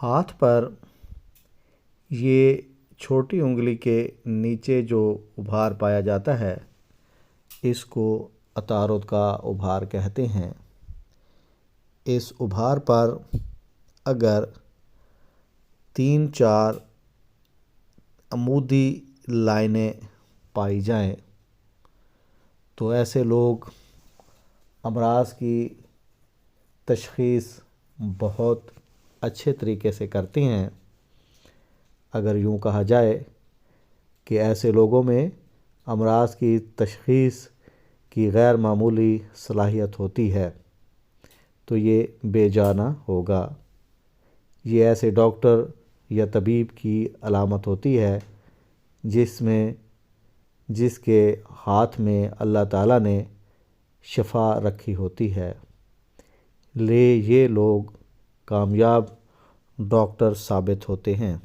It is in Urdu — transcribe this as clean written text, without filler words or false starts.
ہاتھ پر یہ چھوٹی انگلی کے نیچے جو ابھار پایا جاتا ہے اس کو عطارد کا ابھار کہتے ہیں۔ اس ابھار پر اگر 3-4 عمودی لائنیں پائی جائیں تو ایسے لوگ امراض کی تشخیص بہت اچھے طریقے سے کرتے ہیں۔ اگر یوں کہا جائے کہ ایسے لوگوں میں امراض کی تشخیص کی غیر معمولی صلاحیت ہوتی ہے تو یہ بے جانہ ہوگا۔ یہ ایسے ڈاکٹر یا طبیب کی علامت ہوتی ہے جس کے ہاتھ میں اللہ تعالیٰ نے شفا رکھی ہوتی ہے، یہ لوگ کامیاب ڈاکٹر ثابت ہوتے ہیں۔